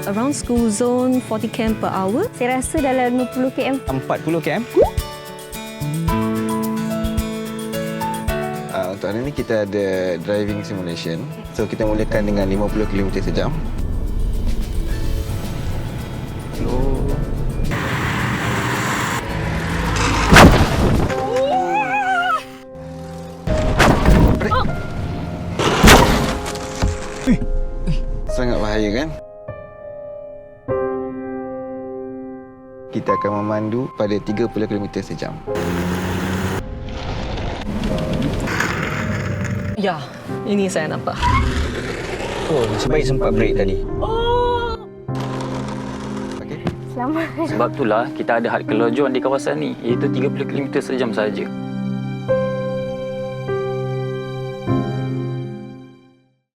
Around school zone, 40 km per hour. Saya rasa dalam 50 km. 40 km. Untuk hari ini kita ada driving simulation. So kita mulakan dengan 50 km sejam. Slow. Sangat bahaya kan? Kita akan memandu pada 30 km sejam. Ya, ini saya nampak. Oh, nasib baik sempat break tadi. Okey. Selamat. Sebab itulah kita ada had kelajuan di kawasan ni, iaitu 30 km sejam saja.